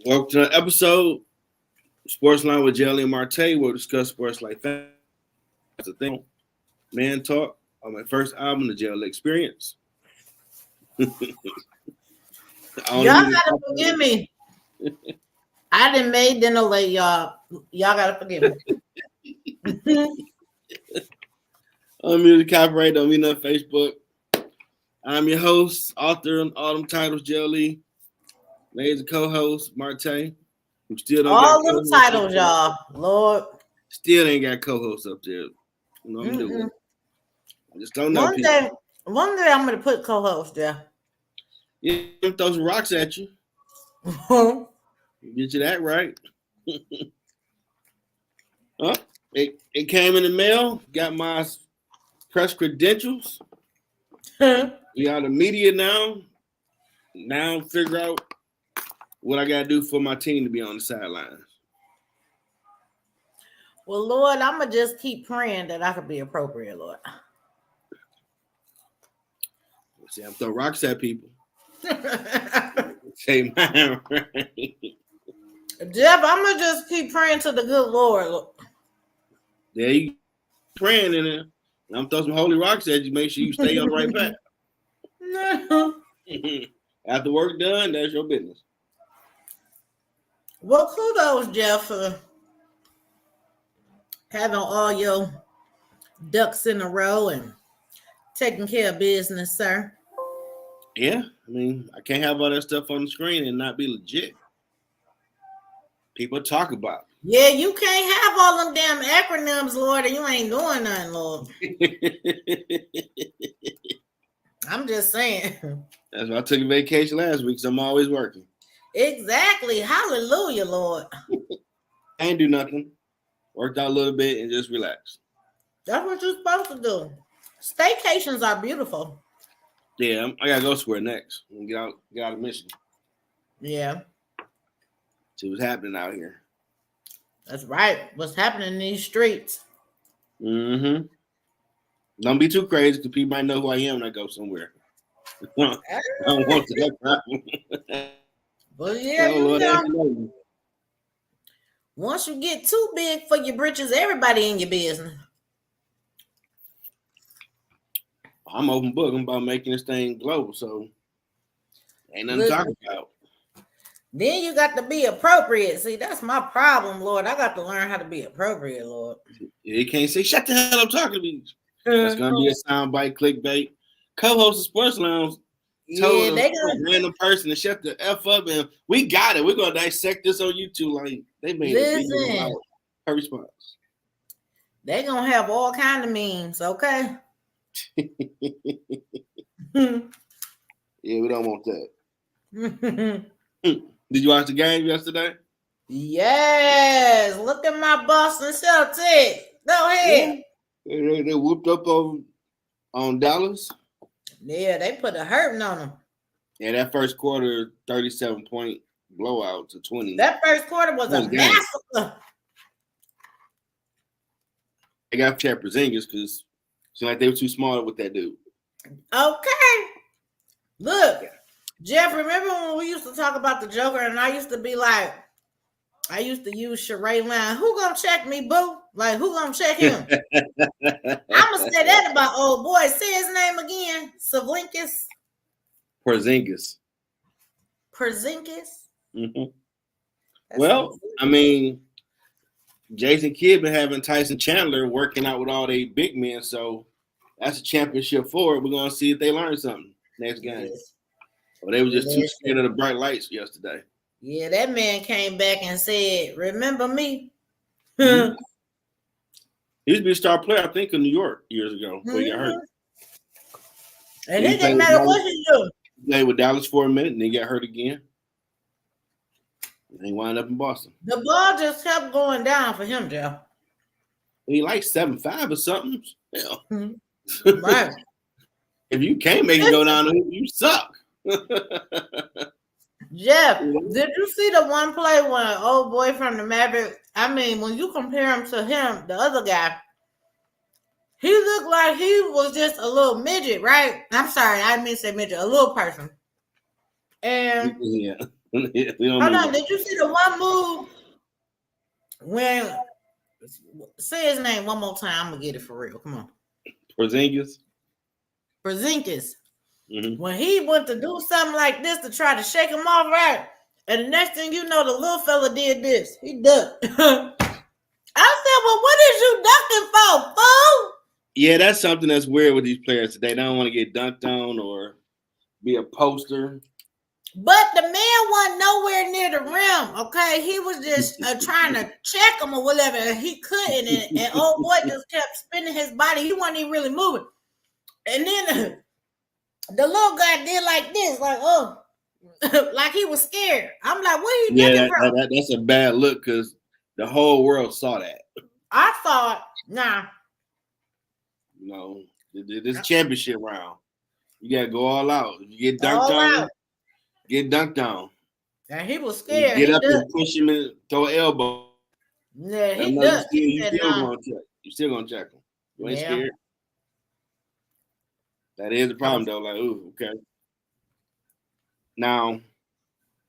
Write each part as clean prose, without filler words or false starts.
Welcome to the episode Sports Line with JLE Marte. We'll discuss sports like that. That's the thing. Man Talk on my first album, the JLE Experience. Y'all gotta forgive me. I didn't made dinner late, y'all. Y'all gotta forgive me. Unmuted copyright, don't mean nothing Facebook. I'm your host, author on all them titles, JLE. Lazy co-host, Marte. Who still don't all them titles, y'all. Lord. Still ain't got co-hosts up there. You know what I'm doing. I just don't know. One day I'm gonna put co-host there. Yeah, throw some rocks at you. Get you that right. It came in the mail. Got my press credentials. We are the media now. Now figure out what I gotta do for my team to be on the sidelines. Well, Lord, I'm gonna just keep praying that I could be appropriate, Lord. See, I'm throwing rocks at people. Say mine, right? Jeff, I'm gonna just keep praying to the good Lord. Yeah, you praying in there. I'm throwing some holy rocks at you. Make sure you stay on the right path. After work done, that's your business. Well, kudos, Jeff, for having all your ducks in a row and taking care of business, sir. Yeah, I mean, I can't have all that stuff on the screen and not be legit. People talk about it. Yeah, you can't have all them damn acronyms, Lord, and you ain't doing nothing, Lord. I'm just saying. That's why I took a vacation last week, so I'm always working. Exactly. Hallelujah, Lord. I ain't do nothing. Worked out a little bit and just relax. That's what you're supposed to do. Staycations are beautiful. Yeah, I gotta go somewhere next and get out of Michigan. Yeah. See what's happening out here. That's right. What's happening in these streets? Mm-hmm. Don't be too crazy because people might know who I am when I go somewhere. I don't want that problem. Well, yeah, you know. Once you get too big for your britches, everybody in your business. I'm open book. I'm about making this thing global, so ain't nothing to talk about. Then you got to be appropriate. See, that's my problem, Lord. I got to learn how to be appropriate, Lord. You can't say, shut the hell up talking to me. That's going to be a soundbite, clickbait. Co-host of Sports Lounge told a random person to shut the F up, and we got it. We're going to dissect this on YouTube. Like, they made a video about her response. They're going to have all kind of memes, okay? Yeah, we don't want that. Did you watch the game yesterday? Yes. Look at my Boston Celtics. Go ahead. Yeah. They whooped up on Dallas. Yeah, they put a hurting on them. Yeah, that first quarter, 37-point blowout to 20. That first quarter was a massacre. They got Chad Porzingis because it seemed like they were too small with that dude. Okay. Look, Jeff, remember when we used to talk about the Joker and I used to be like, I used to use Sheree line, who gonna check me, boo? Like, who gonna check him? I'm gonna say that about old boy. Say his name again. Porzingis. Mm-hmm. Well, I mean, Jason Kidd been having Tyson Chandler working out with all they big men, so that's a championship for it. We're gonna see if they learn something next game. Yes. Well, they were just too scared of the bright lights yesterday. Yeah, that man came back and said, "Remember me?" Mm-hmm. He used to be a star player, I think, in New York years ago before he got hurt. And it didn't matter what he do. He played with Dallas for a minute, and then got hurt again. And he wound up in Boston. The ball just kept going down for him, Jeff. He like 7'5" or something. Yeah. Mm-hmm. Right. If you can't make it go down, you suck. Jeff, did you see the one play when an old boy from the Maverick? I mean, when you compare him to him, the other guy, he looked like he was just a little midget, right? I'm sorry, I didn't mean to say midget, a little person. And yeah. Hold on, did you see the one move when say his name one more time? I'm gonna get it for real. Come on. Porzingis. Mm-hmm. When he went to do something like this to try to shake him off, right? And the next thing you know, the little fella did this. He ducked. I said, well, what is you ducking for, fool? Yeah, that's something that's weird with these players today. They don't want to get dunked on or be a poster. But the man wasn't nowhere near the rim, okay? He was just trying to check him or whatever, and he couldn't. And old boy just kept spinning his body. He wasn't even really moving. And then the little guy did like this, like, oh, like he was scared. I'm like, what are you doing, bro? That's a bad look because the whole world saw that. I thought, nah. No, this championship round. You gotta go all out. If you get dunked on, get dunked on. And he was scared. Get up and push him and throw an elbow. Yeah, he does. You still gonna check him. You ain't scared. That is the problem though. Like, ooh, okay. Now,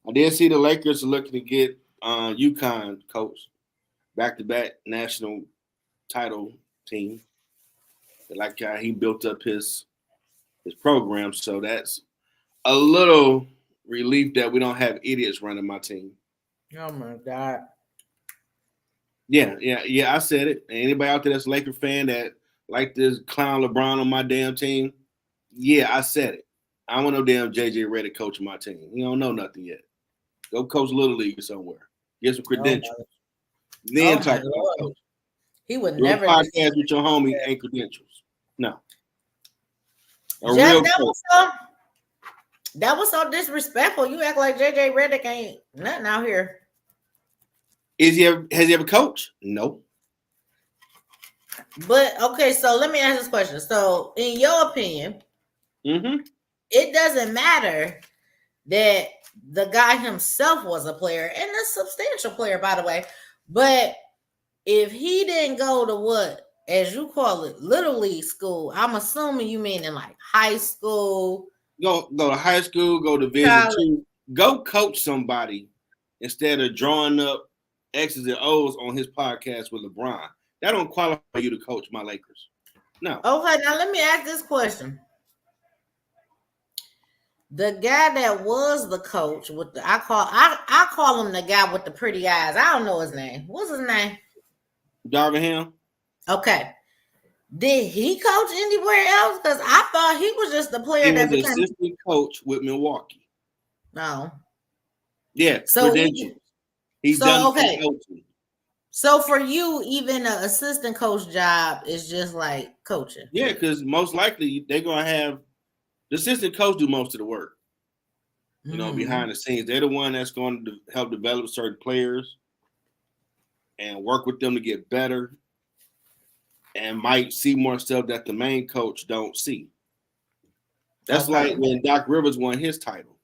I did see the Lakers are looking to get UConn coach, back-to-back national title team. They like how he built up his program, so that's a little relief that we don't have idiots running my team. Oh my God. Yeah. I said it. Anybody out there that's a Laker fan that like this clown LeBron on my damn team? Yeah, I said it. I want no damn JJ Redick coaching my team. He don't know nothing yet. Go coach Little League somewhere. Get some credentials. Then talk about coaching. He would never podcast with your homie ain't credentials. No. That was so disrespectful. You act like JJ Redick ain't nothing out here. Has he ever coached? No. But okay, so let me ask this question. So, in your opinion, it doesn't matter that the guy himself was a player and a substantial player, by the way. But if he didn't go to what, as you call it, Little League school, I'm assuming you mean in like high school. Go to high school, go to Division II. Go coach somebody instead of drawing up X's and O's on his podcast with LeBron. That don't qualify you to coach my Lakers. No. Okay, now let me ask this question. The guy that was the coach with the I call him the guy with the pretty eyes. I don't know his name. What's his name? Darvin Ham. Okay. Did he coach anywhere else? Because I thought he was just the player that became assistant coach with Milwaukee. No. Yeah. So he's done coaching. So for you, even an assistant coach job is just like coaching. Yeah, because most likely they're gonna have the assistant coach do most of the work. You know, behind the scenes. They're the one that's going to help develop certain players and work with them to get better. And might see more stuff that the main coach don't see. That's like when Doc Rivers won his title.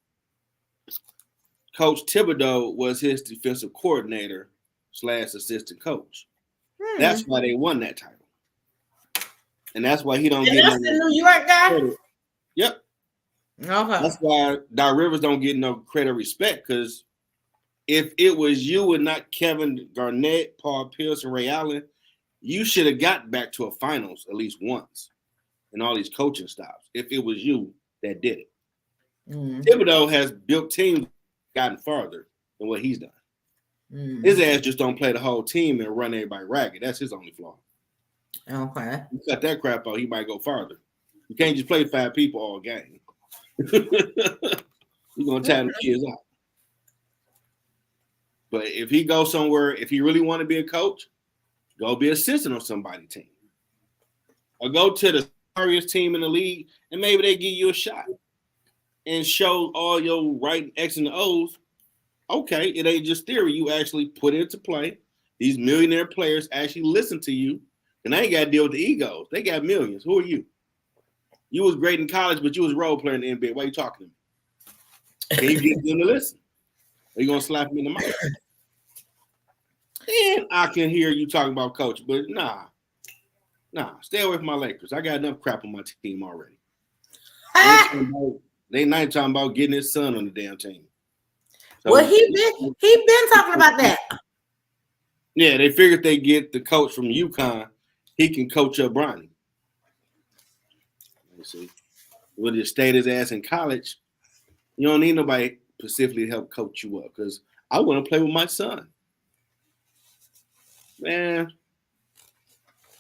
Coach Thibodeau was his defensive coordinator / assistant coach. That's why they won that title. And that's why he don't get that's the New York guy? Credit. Yep. Okay. That's why Doc Rivers don't get no credit or respect, because if it was you and not Kevin Garnett, Paul Pierce, and Ray Allen, you should have got back to a finals at least once in all these coaching stops if it was you that did it. Thibodeau has built teams, gotten farther than what he's done. His ass just don't play the whole team and run everybody ragged. That's his only flaw. Okay. You cut that crap out, he might go farther. You can't just play 5 people all game. You're going to tire the kids out. But if he goes somewhere, if he really want to be a coach, go be assistant on somebody's team. Or go to the sorriest team in the league and maybe they give you a shot and show all your right X and O's. Okay, it ain't just theory. You actually put it into play. These millionaire players actually listen to you, and they ain't got to deal with the egos. They got millions. Who are you? You was great in college, but you was a role player in the NBA. Why are you talking to me? Can you get them to listen? Are you going to slap me in the mouth? And I can hear you talking about coach, but nah, stay away from my Lakers. I got enough crap on my team already. They not talking about getting his son on the damn team. So, well, he been talking about that. Yeah, they figured they get the coach from UConn. He can coach up Bronny. Let's see. Would he stayed his ass in college? You don't need nobody specifically to help coach you up because I want to play with my son. Man,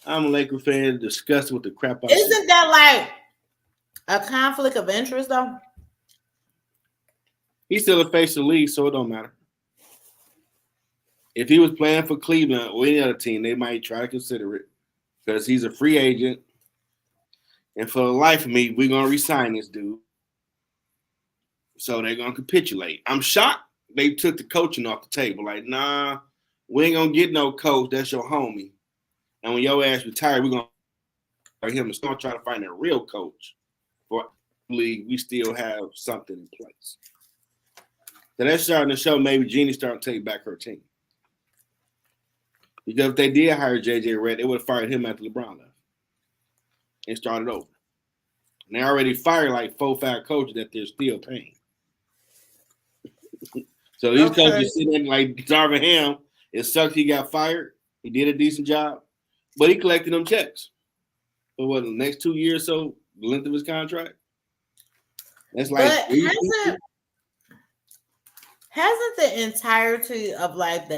I'm a Laker fan, disgusted with the crap I see. Isn't that like a conflict of interest, though? He's still a face of the league, so it don't matter. If he was playing for Cleveland or any other team, they might try to consider it because he's a free agent. And for the life of me, we're going to re-sign this dude. So they're going to capitulate. I'm shocked they took the coaching off the table. Like, nah, we ain't going to get no coach. That's your homie. And when your ass retire, we're going to him and start trying to find a real coach for the league. We still have something in place. So that's starting to show maybe Jeannie's starting to take back her team. Because if they did hire J.J. Redd, they would have fired him after LeBron left and started over. And they already fired like 4 or 5 coaches that they're still paying. So these coaches sitting there like Darvin Ham. It sucks he got fired. He did a decent job, but he collected them checks for what, the next 2 years or so, the length of his contract. That's like. But hasn't the entirety of like the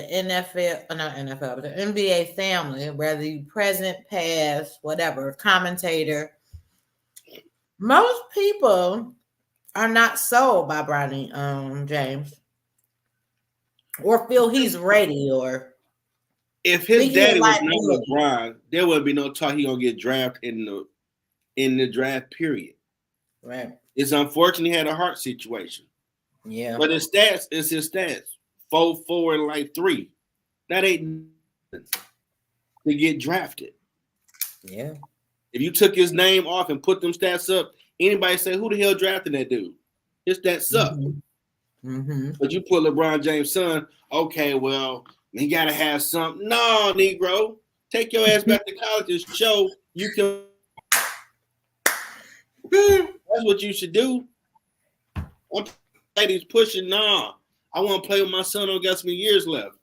not NFL, but the NBA family, whether you present, past, whatever, commentator, most people are not sold by Bronny James or feel he's ready or if his daddy was not LeBron, there wouldn't be no talk he gonna get drafted in the draft period. Right. It's unfortunate he had a heart situation. Yeah. But his stats is his stats. 4.4 and like 3. That ain't to get drafted. Yeah. If you took his name off and put them stats up, anybody say, who the hell drafted that dude? His stats suck. Mm-hmm. But you put LeBron James' son, okay, well, he got to have something. No, Negro. Take your ass back to college and show you can. That's what you should do. He's pushing. Nah, I want to play with my son. I got some years left.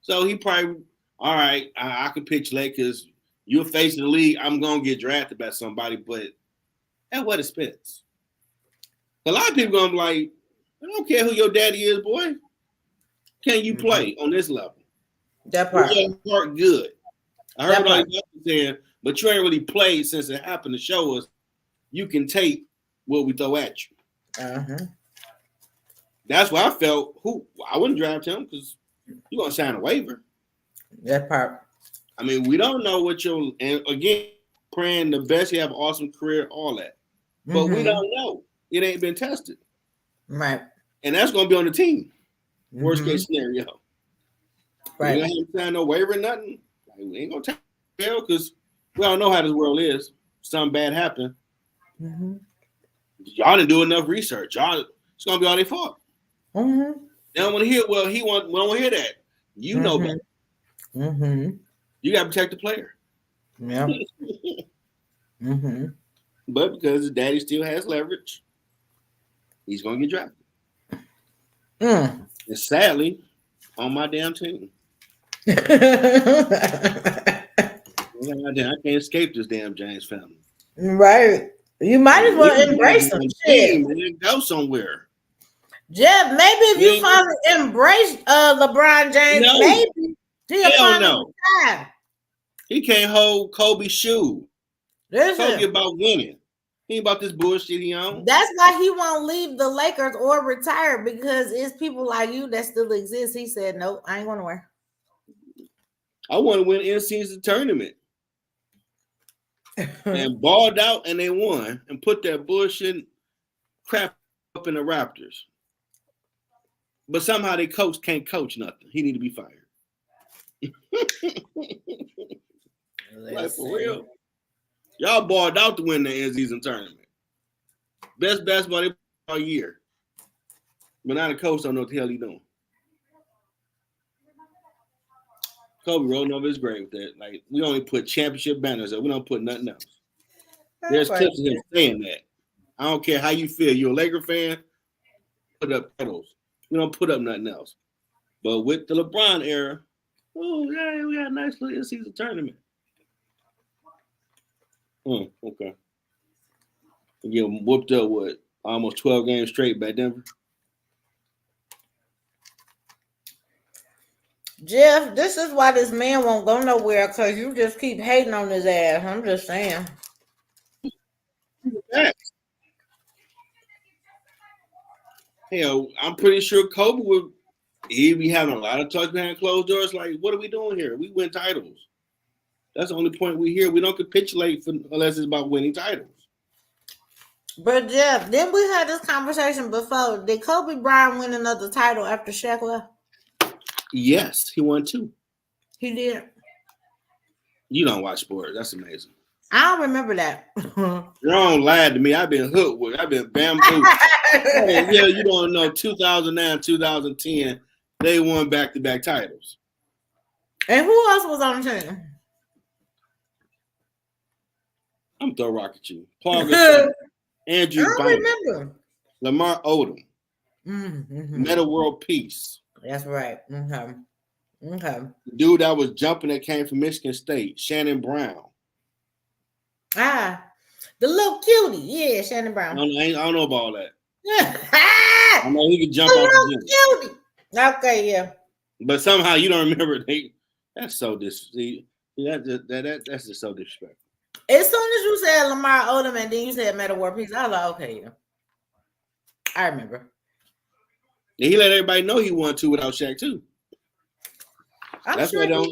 So he probably, all right, I capitulate because you're facing the league. I'm going to get drafted by somebody, but at what expense? A lot of people going to be like, I don't care who your daddy is, boy. Can you play on this level? That part. Your heart good. I heard all you saying, but you ain't really played since it happened to show us you can take what we throw at you. Uh-huh. That's why I felt I wouldn't draft him because you're gonna sign a waiver. That part. I mean, we don't know what and again, praying the best, you have an awesome career, all that. But we don't know. It ain't been tested. Right. And that's gonna be on the team. Worst case scenario. Right. We ain't sign no waiver, nothing. Like, we ain't gonna take it because we all know how this world is. Something bad happened. Y'all didn't do enough research. It's gonna be all their fault. They don't want to hear. Well, we don't want to hear that. You know better. You got to protect the player. Yeah. But because his daddy still has leverage, he's gonna get drafted. And sadly, on my damn team. I can't escape this damn James family. Right. You might as well embrace some shit. And go somewhere. Jeff, maybe if you finally embrace LeBron James, maybe he'll finally retire. He can't hold Kobe's shoe. Kobe about winning. He ain't about this bullshit he on. That's why he won't leave the Lakers or retire because it's people like you that still exist. He said, nope, I ain't going nowhere. I want to win in-season tournament. And balled out and they won and put that bullshit crap up in the Raptors. But somehow they can't coach nothing. He need to be fired. Like for real. Y'all balled out to win the in-season tournament. Best basketball they all year. But now the coach don't know what the hell he doing. Kobe rolling over his grave with that. Like, we only put championship banners up. We don't put nothing else. There's clips of him saying that. I don't care how you feel. You're a Laker fan. Put up titles. We don't put up nothing else. But with the LeBron era, oh yeah, we got a nice little in-season tournament. Okay. We get whooped up what? Almost 12 games straight by Denver. Jeff, this is why this man won't go nowhere, because you just keep hating on his ass. I'm just saying. Hell, I'm pretty sure Kobe would. He'd be having a lot of talk behind closed doors. Like, what are we doing here? We win titles. That's the only point we hear. We don't capitulate unless it's about winning titles. But Jeff, then we had this conversation before. Did Kobe Bryant win another title after Shaq left? Yes, he won 2. He did. You don't watch sports. That's amazing. I don't remember that. You don't lie to me. I've been hooked with. I've been bamboozled. Yeah, you don't know. 2009, 2010, they won back-to-back titles. And who else was on the team? I'm throw rock at you. Paul Gasol, Andrew I don't Bynum, remember. Lamar Odom, Mm-hmm. Metta World Peace. That's right. Okay. The dude that was jumping that came from Michigan State, Shannon Brown. Ah, the little cutie. Yeah, Shannon Brown. I don't know about all that. I know he could jump off the gym. Okay, yeah. But somehow you don't remember. That's so that's just so disrespectful. As soon as you said Lamar Odom and then you said Metta World Peace, I was like, okay, yeah. I remember. And he let everybody know he won 2 without Shaq too. That's sure why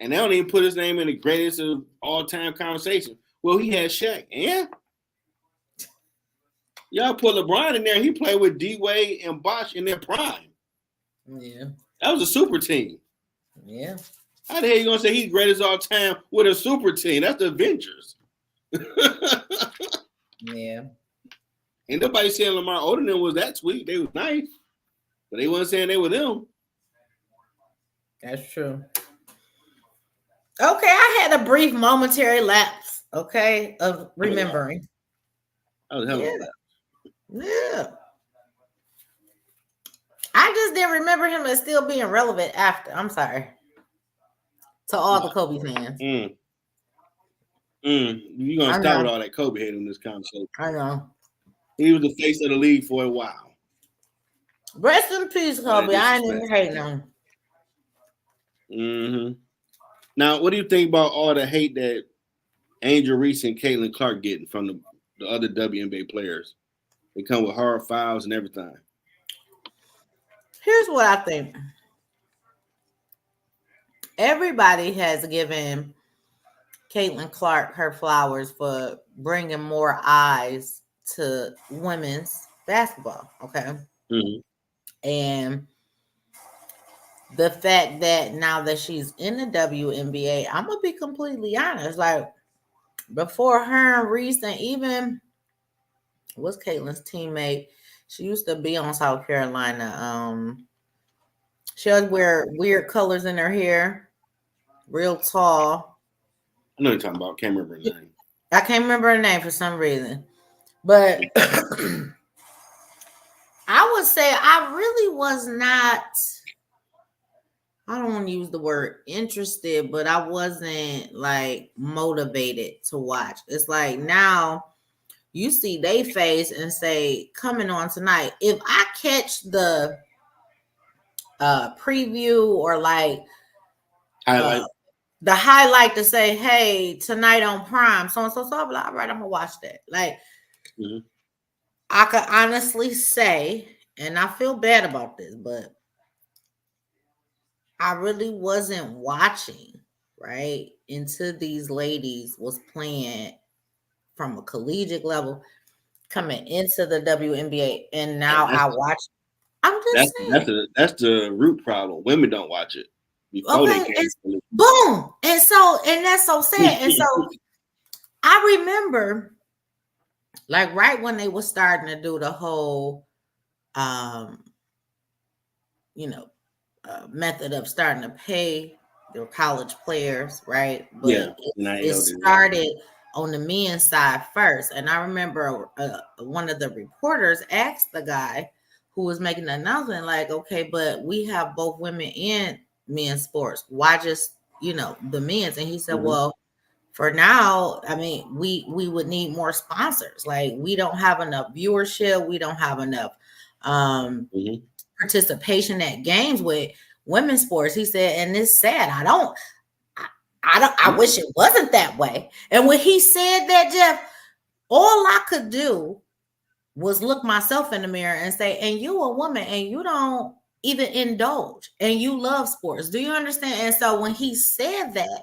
and they don't even put his name in the greatest of all-time conversation. Well, he had Shaq, and y'all put LeBron in there. He played with D-Wade and Bosh in their prime. Yeah. That was a super team. Yeah. How the hell you gonna say he's greatest all time with a super team? That's the Avengers. Yeah. Ain't nobody saying Lamar Odom was that sweet. They was nice, but they wasn't saying they were them. That's true. Okay, I had a brief momentary lapse, okay, of remembering. That was hell of a lapse. Yeah. I just didn't remember him as still being relevant after. I'm sorry. To all the Kobe fans. You're going to stop with all that Kobe hate in this conversation. I know. He was the face of the league for a while. Rest in peace, Kobe. I ain't even hating on him. Now, what do you think about all the hate that Angel Reese and Caitlin Clark getting from the other WNBA players? They come with hard fouls and everything. Here's what I think. Everybody has given Caitlin Clark her flowers for bringing more eyes to women's basketball, okay? Mm-hmm. And the fact that now that she's in the WNBA, I'm going to be completely honest. Like, before her and Reese, and even what's Caitlin's teammate? She used to be on South Carolina. She would wear weird colors in her hair, real tall. I know you're talking about. Can't remember her name. I can't remember her name for some reason. But I would say I really was not, I don't want to use the word interested, but I wasn't like motivated to watch. It's like now you see they face and say, coming on tonight. If I catch the preview or like highlight, the highlight to say, hey, tonight on Prime, so and so, I'll be like, all right, I'm gonna watch that. Like, I could honestly say, and I feel bad about this, but I really wasn't watching, right? Until these ladies was playing from a collegiate level, coming into the WNBA, and now I watch. I'm just saying. That's the root problem. Women don't watch it. Okay, boom. And that's so sad. And so I remember, like, right when they were starting to do the whole method of starting to pay their college players, right? But it started on the men's side first. And I remember one of the reporters asked the guy who was making the announcement, like, okay, but we have both women and men's sports. Why just, the men's? And he said, well, for now, I mean, we would need more sponsors. Like, we don't have enough viewership. We don't have enough participation at games with women's sports. He said, and it's sad. I wish it wasn't that way. And when he said that, Jeff, all I could do was look myself in the mirror and say, and you a woman and you don't even indulge and you love sports. Do you understand? And so when he said that,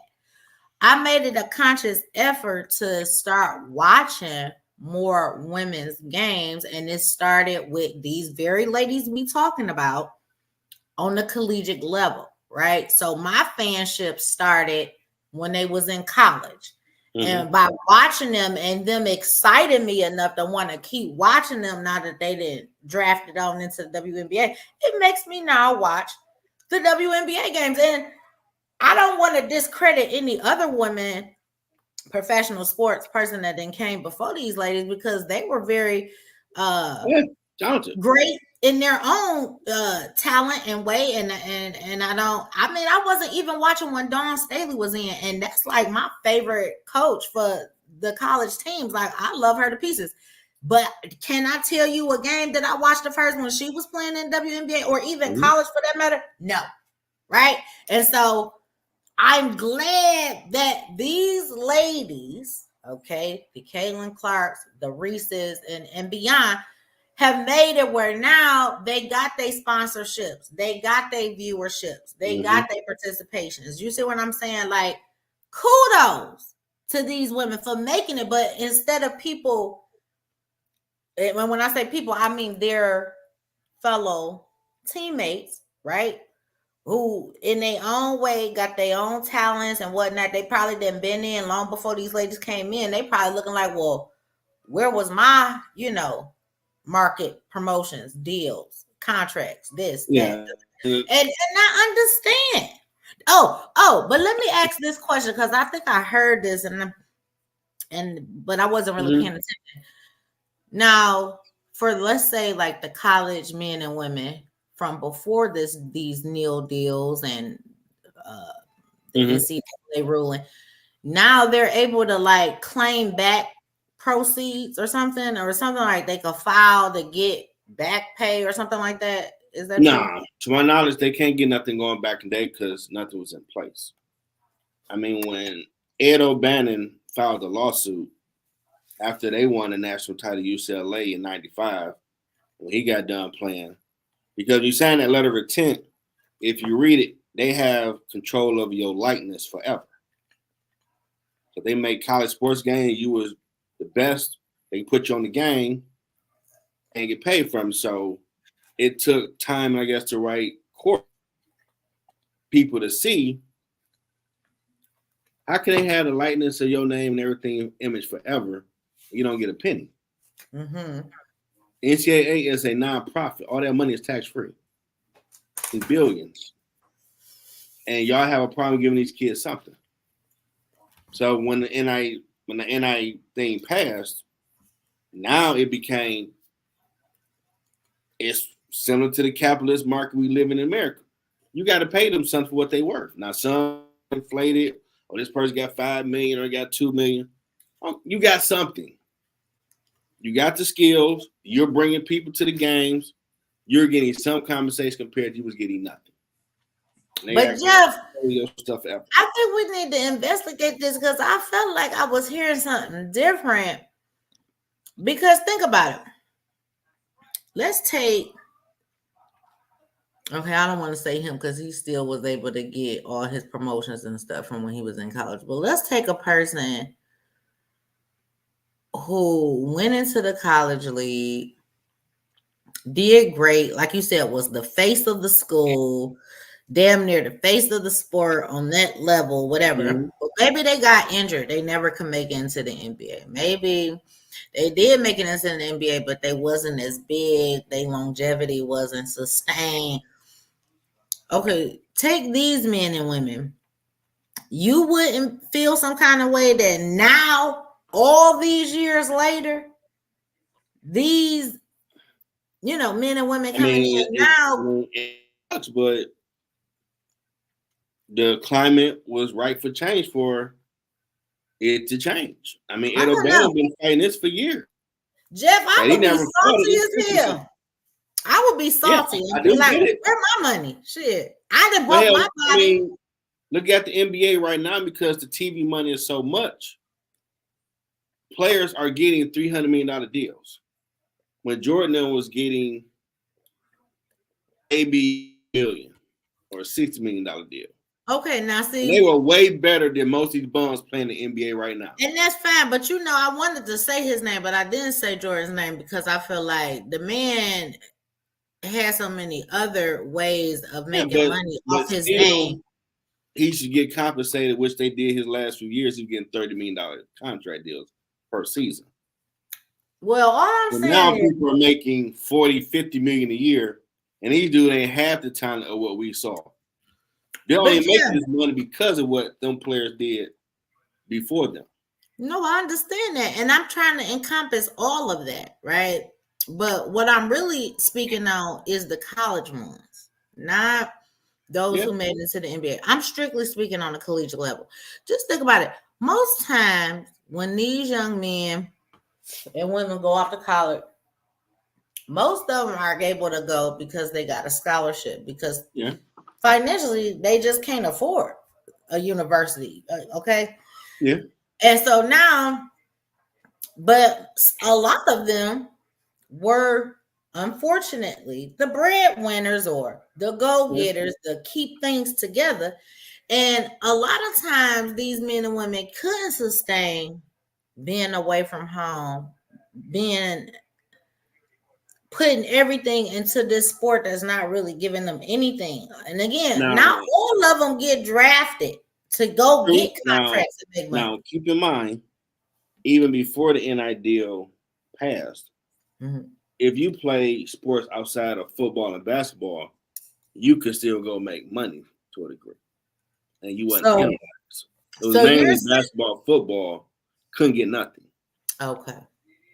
I made it a conscious effort to start watching more women's games. And it started with these very ladies we talking about on the collegiate level, right? So my fanship started when they was in college. And by watching them and them excited me enough to want to keep watching them now that they didn't draft it on into the WNBA, it makes me now watch the WNBA games. And I don't want to discredit any other women professional sports person that then came before these ladies, because they were very great in their own talent and way. And I wasn't even watching when Dawn Staley was in, and that's like my favorite coach for the college teams. Like, I love her to pieces. But can I tell you a game that I watched of hers when she was playing in WNBA or even college for that matter? No. Right? And so I'm glad that these ladies, okay, the Caitlin Clarks, the Reeses, and beyond, have made it where now they got their sponsorships, they got their viewerships, they got their participations. You see what I'm saying? Like, kudos to these women for making it. But instead of people, and when I say people, I mean their fellow teammates, right? Who in their own way got their own talents and whatnot. They probably didn't been in long before these ladies came in. They probably looking like, well, where was my, market promotions, deals, contracts, this, that. And I understand. But let me ask this question, because I think I heard this but I wasn't really paying attention. Now, for let's say like the college men and women from before these nil deals and the NCAA ruling, now they're able to like claim back proceeds or something like they could file to get back pay or something like that. Is that true? To my knowledge, they can't get nothing going back in the day because nothing was in place. I mean, when Ed O'Bannon filed a lawsuit after they won the national title UCLA in '95, when he got done playing, because you sign that letter of intent, if you read it, they have control over your likeness forever. So they make college sports games, you was the best, they put you on the game and get paid from it. So it took time, I guess, to write court people to see how can they have the likeness of your name and everything image forever. You don't get a penny. NCAA is a nonprofit. All that money is tax-free. It's billions. And y'all have a problem giving these kids something. So when the NI thing passed, now it's similar to the capitalist market we live in America. You got to pay them something for what they worth. Now, some inflated, or this person got $5 million or got $2 million. Oh, you got something. You got the skills. You're bringing people to the games. You're getting some compensation compared to you was getting nothing. But Jeff, I think we need to investigate this, because I felt like I was hearing something different. Because think about it. Let's take, okay, I don't want to say him because he still was able to get all his promotions and stuff from when he was in college. But let's take a person who went into the college league, did great, like you said, was the face of the school, damn near the face of the sport on that level, whatever. But maybe they got injured. They never could make it into the NBA. Maybe they did make it into the NBA, but they wasn't as big. Their longevity wasn't sustained. Okay, take these men and women. You wouldn't feel some kind of way that now all these years later, these, men and women coming in now. It sucks, but the climate was right for change for it to change. I mean, Ed O'Bannon been fighting this for years. Jeff, I would be salty as hell. I would be salty and be like, where my money? Shit. I done broke my body. I mean, look at the NBA right now because the TV money is so much. Players are getting $300 million deals. When Jordan was getting maybe $1 million or $60 million deal. Okay, now see, they were way better than most of these bums playing the NBA right now. And that's fine, but I wanted to say his name, but I didn't say Jordan's name because I feel like the man has so many other ways of making money off his name. He should get compensated, which they did his last few years. He's getting $30 million contract deals per season. Well, all I'm saying now people are making 40, 50 million a year, and these dudes ain't half the talent of what we saw. They're only making this money because of what them players did before them. No, I understand that. And I'm trying to encompass all of that, right? But what I'm really speaking on is the college ones, not those who made it to the NBA. I'm strictly speaking on the collegiate level. Just think about it. Most times when these young men and women go off to college, most of them are able to go because they got a scholarship, because financially they just can't afford a university. Okay. Yeah. And so now, but a lot of them were unfortunately the breadwinners or the go-getters to keep things together. And a lot of times these men and women couldn't sustain being away from home, putting everything into this sport that's not really giving them anything. And again, not all of them get drafted to go get contracts and make money. Now, keep in mind, even before the NIL deal passed, if you play sports outside of football and basketball, you could still go make money to a degree. And you wasn't penalized. It was mainly basketball, football, couldn't get nothing. Okay.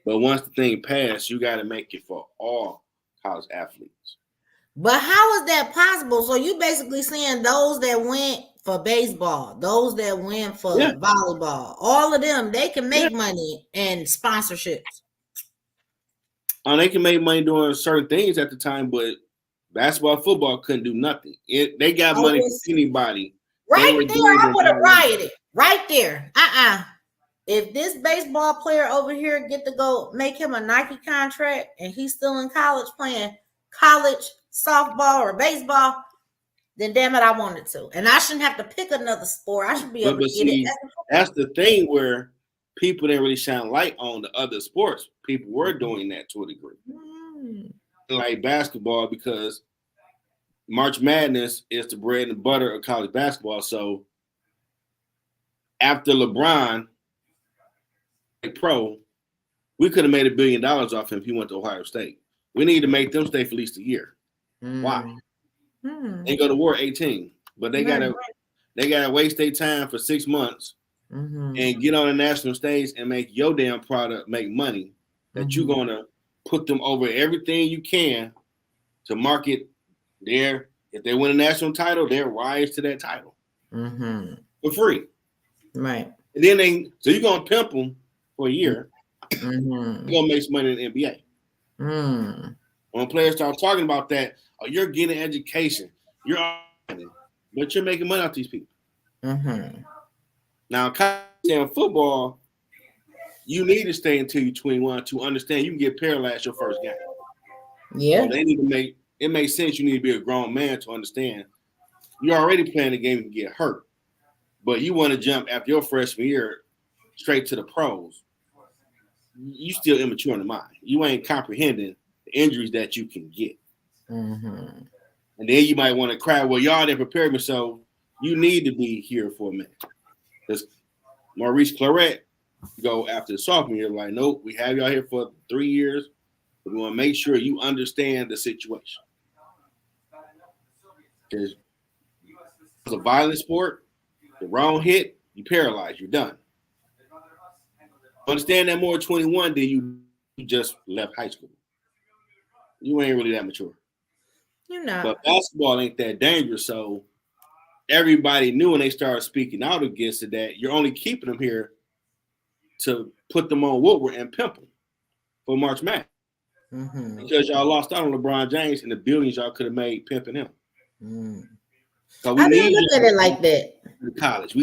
But once the thing passed, you got to make it for all college athletes. But how is that possible? So you basically saying those that went for baseball, those that went for volleyball, all of them, they can make money and sponsorships. They can make money doing certain things at the time, but basketball, football couldn't do nothing. They got money for anybody. Right there, I would have rioted. Right there. If this baseball player over here get to go make him a Nike contract and he's still in college playing college softball or baseball, then damn it, I wanted to. And I shouldn't have to pick another sport. I should be able to get it. That's the thing where people didn't really shine light on the other sports. People were doing that to a degree. Like basketball, because March Madness is the bread and butter of college basketball. So after LeBron pro, we could have made $1 billion off him if he went to Ohio State. We need to make them stay for at least a year. Why? They go to war 18, but they gotta waste their time for 6 months and get on the national stage and make your damn product make money. That you're gonna put them over everything you can to market their. If they win a national title, they'll rise to that title for free. Right. And then you're gonna pimp them for a year. You're gonna make some money in the NBA. When players start talking about that, you're getting education, but you're making money off these people. Now, in football, you need to stay until you're 21 to understand you can get paralyzed your first game. Yeah, so they need to it makes sense. You need to be a grown man to understand you're already playing the game and get hurt, but you want to jump after your freshman year straight to the pros. You still immature in the mind. You ain't comprehending the injuries that you can get. And then you might want to cry, well, y'all didn't prepare me, so you need to be here for a minute. Because Maurice Claret go after the sophomore year, like, nope, we have y'all here for 3 years. We want to make sure you understand the situation. Because it's a violent sport. The wrong hit, you paralyzed, you're done. understand that more 21 than you just left high school. You ain't really that mature. You're not. But basketball ain't that dangerous, so everybody knew when they started speaking out against it that you're only keeping them here to put them on Woodward and pimp them for March Madness. Mm-hmm. Because y'all lost out on LeBron James and the billions y'all could have made pimping him. So we didn't look at it like that. College.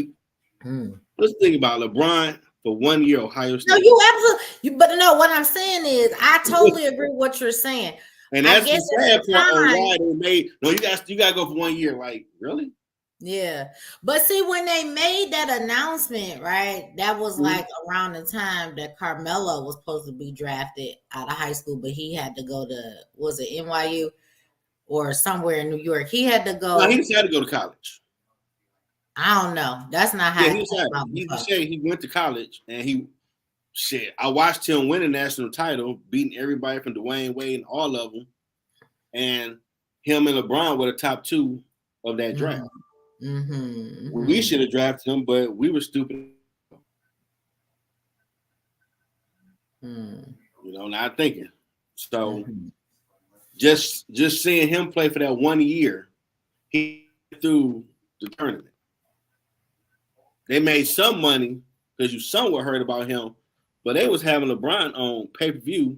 Let's think about LeBron for 1 year, Ohio State. No, you absolutely. But no, what I'm saying is, I totally agree with what you're saying. And that's the sad part on why they made. No, you got to go for 1 year. Like, really? Yeah, but see, when they made that announcement, right? That was like around the time that Carmelo was supposed to be drafted out of high school, but he had to go to, was it NYU or somewhere in New York? He had to go. No, he decided to go to college. I don't know. That's not how. Yeah, he went to college and I watched him win a national title, beating everybody from Dwayne Wade and all of them, and him and LeBron were the top two of that draft. We should have drafted him, but we were stupid. Not thinking. So just seeing him play for that 1 year, he through the tournament. They made some money because you somewhat heard about him, but they was having LeBron on pay-per-view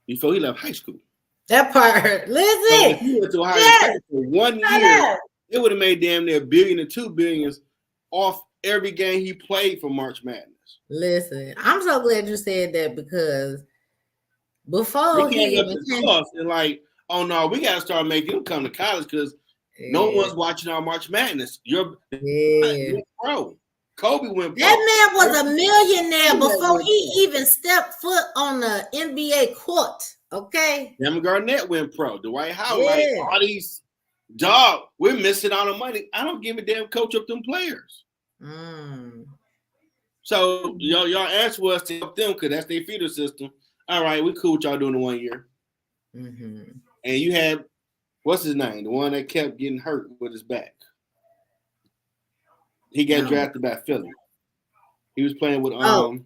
before he left high school. That part, listen. So if he went to Ohio State for 1 year, it would have made damn near $1 billion to $2 billion off every game he played for March Madness. Listen, I'm so glad you said that because before he even and like, oh no, we got to start making him come to college because no one's watching our March Madness. You're pro. Kobe went pro. That man was a millionaire before he even stepped foot on the NBA court. Okay, Kevin Garnett went pro. Dwight Howard, like all these. Dog, we're missing out on money. I don't give a damn coach up them players. So y'all answer was to help them because that's their feeder system. All right, we cool with y'all doing the 1 year. And you had, what's his name? The one that kept getting hurt with his back. He got drafted by Philly. He was playing with the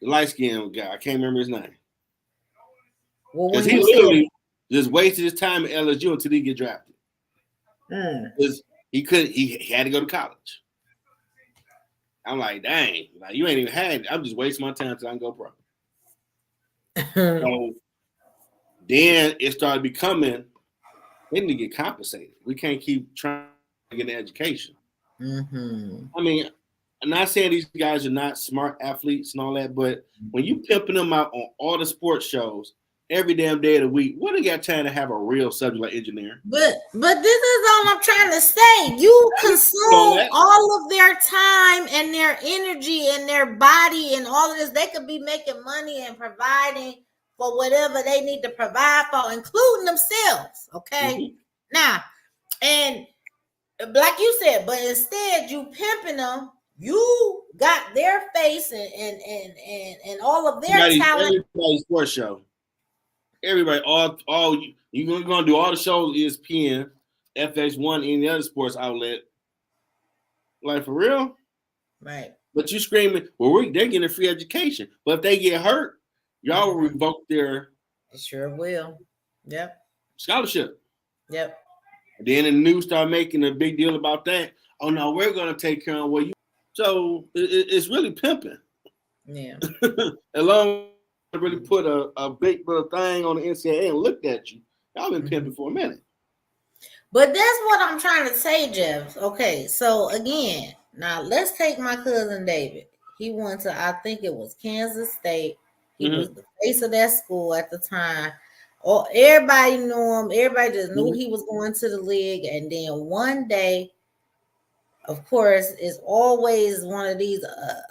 light-skinned guy. I can't remember his name. Because he literally just wasted his time at LSU until he get drafted. Because he had to go to college. I'm like, dang, like you ain't even had it. I'm just wasting my time until I can go pro. So then it started becoming, they need to get compensated. We can't keep trying to get an education. I mean, I'm not saying these guys are not smart athletes and all that, but when you pimping them out on all the sports shows, every damn day of the week, what do you got time to have a real subject like engineering? But this is all I'm trying to say. You consume all of their time and their energy and their body and all of this. They could be making money and providing for whatever they need to provide for, including themselves. Okay. Now, and like you said, but instead you pimping them. You got their face and all of their talent. Everybody's sports show. Everybody, all you're gonna do all the shows, ESPN, FX1, any other sports outlet. Like for real? Right. But you screaming, they're getting a free education. But if they get hurt, y'all will revoke their sure will. Yep. Scholarship. Yep. And then the news start making a big deal about that. Oh no, we're gonna take care of what you. So it's really pimping. Yeah. As long as really put a big little thing on the NCAA and looked at you, y'all been pimping for a minute. But that's what I'm trying to say, Jeff. Okay, so again, now let's take my cousin David. He went to, I think it was Kansas State. He was the face of that school at the time. Oh, everybody knew him. Everybody just knew he was going to the league. And then one day, of course, it's always one of these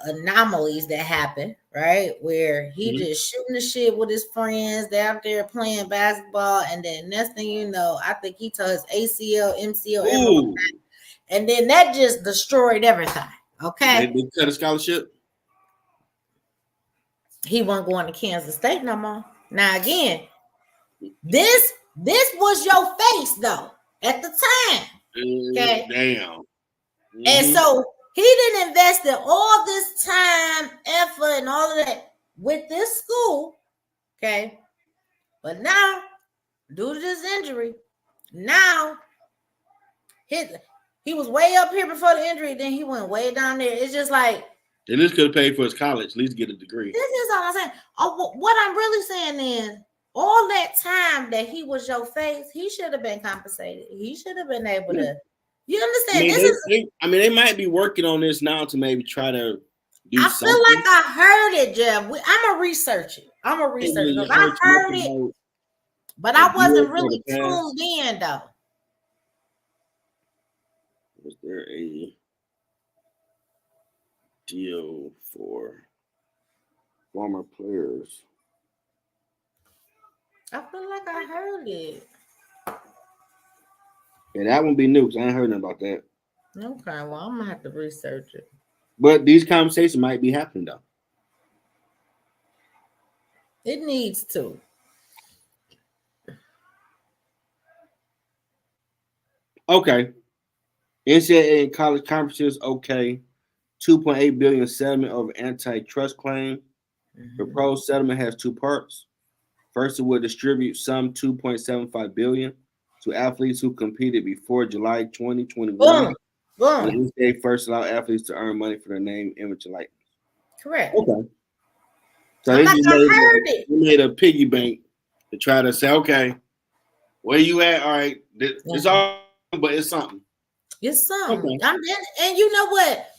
anomalies that happen, right? Where he just shooting the shit with his friends. They're out there playing basketball. And then next thing you know, I think he tore his ACL, MCL, and then that just destroyed everything. Okay. They cut a scholarship. He wasn't going to Kansas State no more. Now again, this was your face though at the time. Okay. Damn. And so He didn't invest in all this time, effort, and all of that with this school. Okay. But now, due to this injury, now he was way up here before the injury, then he went way down there. It's just like at least could have paid for his college, at least get a degree. This is all I'm saying. What I'm really saying is all that time that he was your face, he should have been compensated. He should have been able to. You understand? They might be working on this now to maybe try to do I something. feel like I heard it, Jeff. I'm going to research it. I heard it, but I wasn't really tuned in, though. Was there a deal for former players? I feel like I heard it. Yeah, that won't be new because I ain't heard nothing about that. Okay, well, I'm going to have to research it. But these conversations might be happening, though. It needs to. Okay. NCAA and college conferences, okay. $2.8 billion settlement over antitrust claim. The proposed settlement has two parts. First, it will distribute some $2.75 billion to athletes who competed before July 2021. Boom. And the NCAA first allowed athletes to earn money for their name, image, and likeness. Correct. Okay. So they made a piggy bank to try to say, okay, where you at? All right, it's all, but it's something. It's something. Okay. And you know what?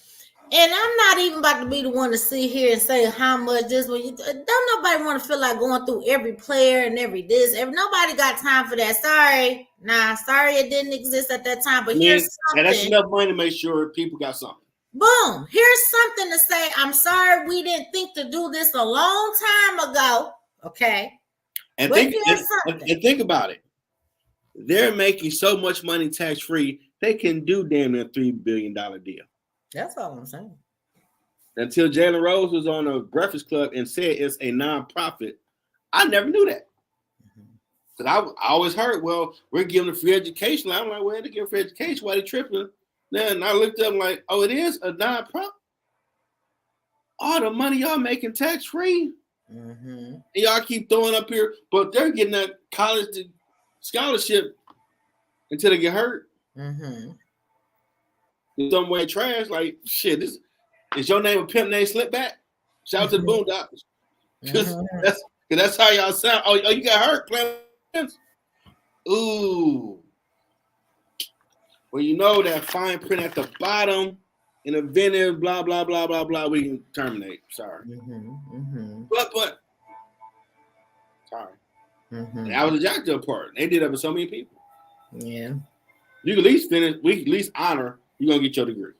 And I'm not even about to be the one to sit here and say how much this. Don't nobody want to feel like going through every player and every this. Nobody got time for that. Sorry, it didn't exist at that time. But here's something. And that's enough money to make sure people got something. Boom. Here's something to say. I'm sorry we didn't think to do this a long time ago. Okay. And think about it. They're making so much money tax free. They can do damn near $3 billion deal. That's all I'm saying. Until Jalen Rose was on a Breakfast Club and said it's a nonprofit, I never knew that. Because I always heard, well, we're giving a free education. I'm like, well, they give free education. Why they tripping? Then I looked up like, oh, it is a nonprofit. All the money y'all making tax free. And y'all keep throwing up here, but they're getting that college scholarship until they get hurt. In some way, trash, like shit. This is your name a pimp named Slipback? Shout out to the Boondocks. Because that's how y'all sound. Oh, you got hurt playing. Ooh. Well, you know that fine print at the bottom in a vendor, blah, blah, blah, blah, blah. We can terminate. Sorry. But. Sorry. That was a jacked part. They did that with so many people. Yeah. You can at least finish, we can at least honor you're going to get your degree.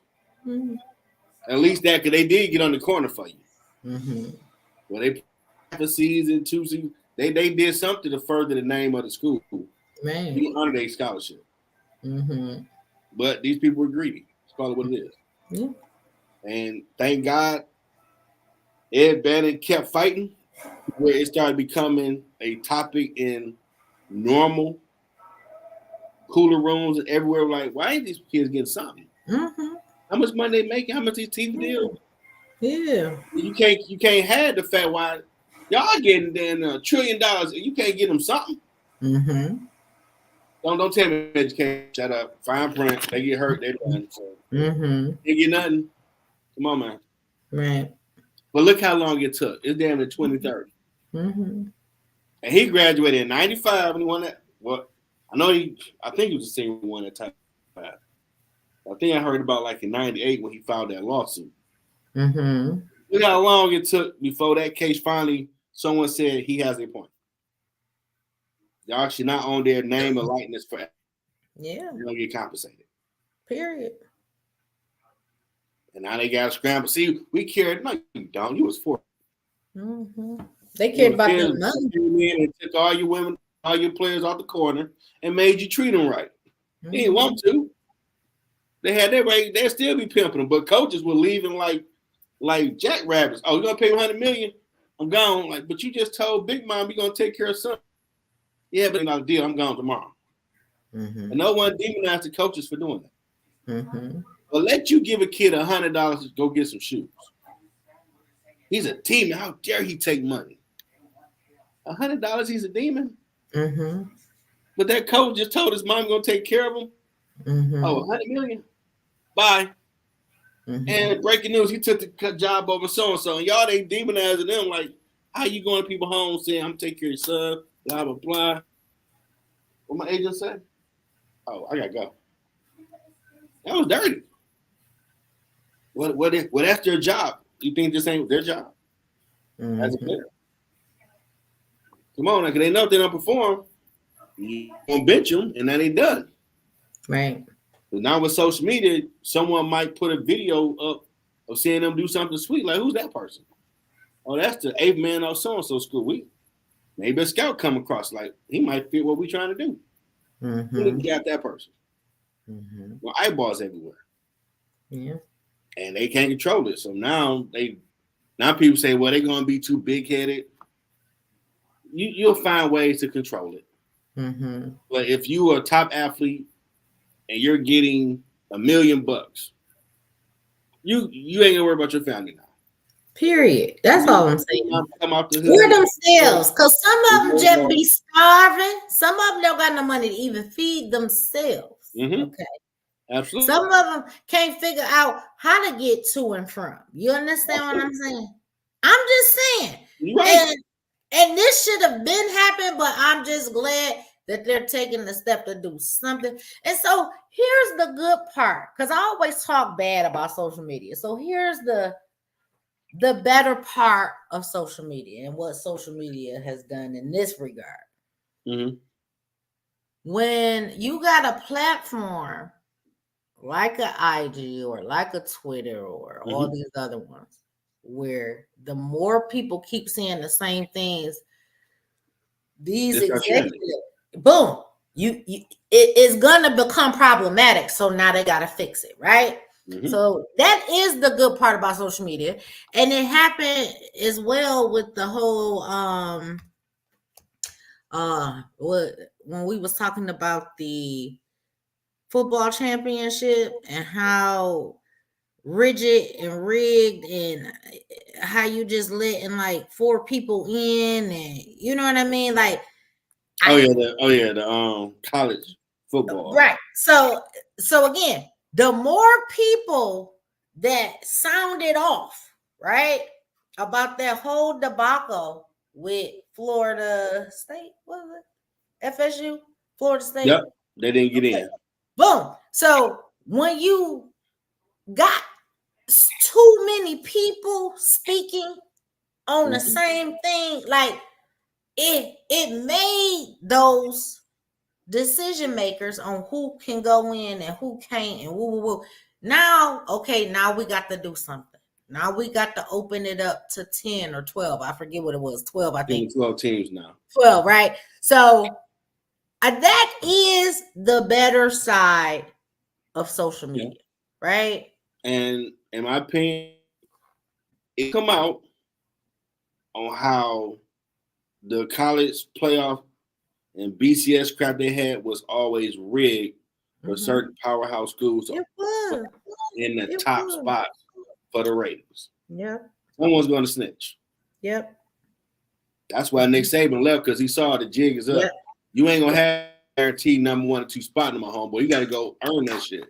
At least that, because they did get on the corner for you. Well, they a season, 2 seasons. They did something to further the name of the school. Man. You honor their scholarship. But these people were greedy. That's probably what it is. Yeah. And thank God Ed Bannon kept fighting where it started becoming a topic in normal cooler rooms and everywhere. Like, why ain't these kids getting something? How much money they making? How much these TV deals? Yeah. You can't have the fact why y'all getting then $1 trillion and you can't get them something. Don't tell me education. Shut up. Fine print. They get hurt. They're done. So they get nothing. Come on, man. Right. But look how long it took. It's damn near 2030. And he graduated in 95 and he won that. Well, I think he was the same one at time. I think I heard about like in 98 when he filed that lawsuit. Look how long it took before that case finally someone said he has a point. Y'all should not own their name or likeness forever. Yeah. They don't get compensated. Period. And now they got to scramble. See, we cared. No, you don't. You was 4. They cared about their money. And took all your women, all your players off the corner and made you treat them right. They didn't want to. They had their way. They'd still be pimping them, but coaches were leaving like jackrabbits. Oh, you're gonna pay $100 million? I'm gone. Like, but you just told Big Mom you're gonna take care of something. Yeah, but not a deal. I'm gone tomorrow. And no one demonized the coaches for doing that. But let you give a kid $100 to go get some shoes. He's a demon. How dare he take money? $100, he's a demon. Mm-hmm. But that coach just told his mom gonna take care of him. Mm-hmm. Oh, $100 million. Bye. Mm-hmm. And breaking news, he took the job over so-and-so. And y'all, they demonizing them like, how you going to people's homes saying, I'm taking care of your son, blah, blah, blah. What my agent said? Oh, I got to go. That was dirty. Well, that's their job. You think this ain't their job? Mm-hmm. As a player. Come on, because they know if they don't perform, you're going to bench them, and then they done. Right. But now with social media, someone might put a video up of seeing them do something sweet. Like, who's that person? Oh, that's the 8th man of so-and-so school. Maybe a scout come across, like, he might fit what we're trying to do. Mm-hmm. We need to get that person. Mm-hmm. Well, eyeballs everywhere. Yeah. And they can't control it. So now people say, well, they're going to be too big-headed. You'll find ways to control it. Mm-hmm. But if you are a top athlete and you're getting $1 million, you ain't gonna worry about your family now. Period. That's all I'm saying. Come out the hood. For themselves, because some of them just be starving. Some of them don't got no money to even feed themselves. Mm-hmm. Okay. Absolutely. Some of them can't figure out how to get to and from. You understand what I'm saying? I'm just saying. Right. And this should have been happening, but I'm just glad that they're taking the step to do something. And so here's the good part, because I always talk bad about social media. So here's the better part of social media and what social media has done in this regard. Mm-hmm. When you got a platform like an IG or like a Twitter or all these other ones, where the more people keep saying the same things, these executives, boom, it is gonna become problematic. So now they gotta fix it, right? Mm-hmm. So that is the good part about social media, and it happened as well with the whole when we was talking about the football championship and how rigid and rigged and how you just letting like 4 people in, and you know what I mean, like the college football, right? So again, the more people that sounded off right about that whole debacle with Florida State, was it FSU, Florida State? Yep, they didn't get in. Boom. So when you got too many people speaking on the same thing, like it made those decision makers on who can go in and who can't and woo. Now we got to do something. Now we got to open it up to 10 or 12. I forget what it was. 12, I think. 12 teams now. 12, right? So that is the better side of social media, right? And in my opinion, it come out on how the college playoff and BCS crap they had was always rigged for certain powerhouse schools in the top spots for the ratings. Yep. Someone's going to snitch. Yep. That's why Nick Saban left, because he saw the jig is up. Yep. You ain't going to have guaranteed number 1 or 2 spot in my homeboy. You got to go earn that shit.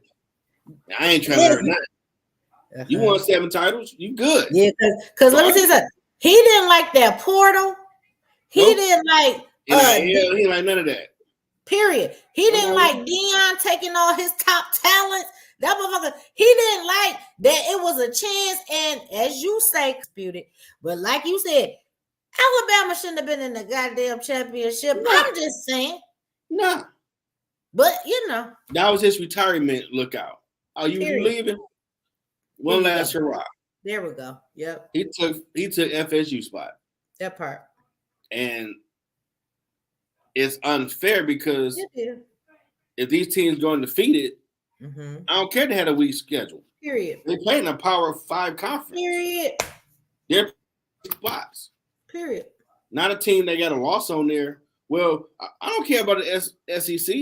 I ain't trying to earn that. Uh-huh. You won 7 titles, you good. Yeah, because let me say something. He didn't like that portal. He didn't like he didn't like none of that. Period. He didn't like Deion taking all his top talents. That motherfucker, he didn't like that it was a chance, and as you say, disputed. But like you said, Alabama shouldn't have been in the goddamn championship. No. I'm just saying. No. But you know. That was his retirement lookout. Are you leaving? One last hurrah. There we go. Yep. He took FSU spot. That part. And it's unfair because if these teams go undefeated, I don't care they had a weak schedule. Period. They play in a Power 5 conference. Period. They're spots. Period. Not a team that got a loss on there. Well, I don't care about the SEC.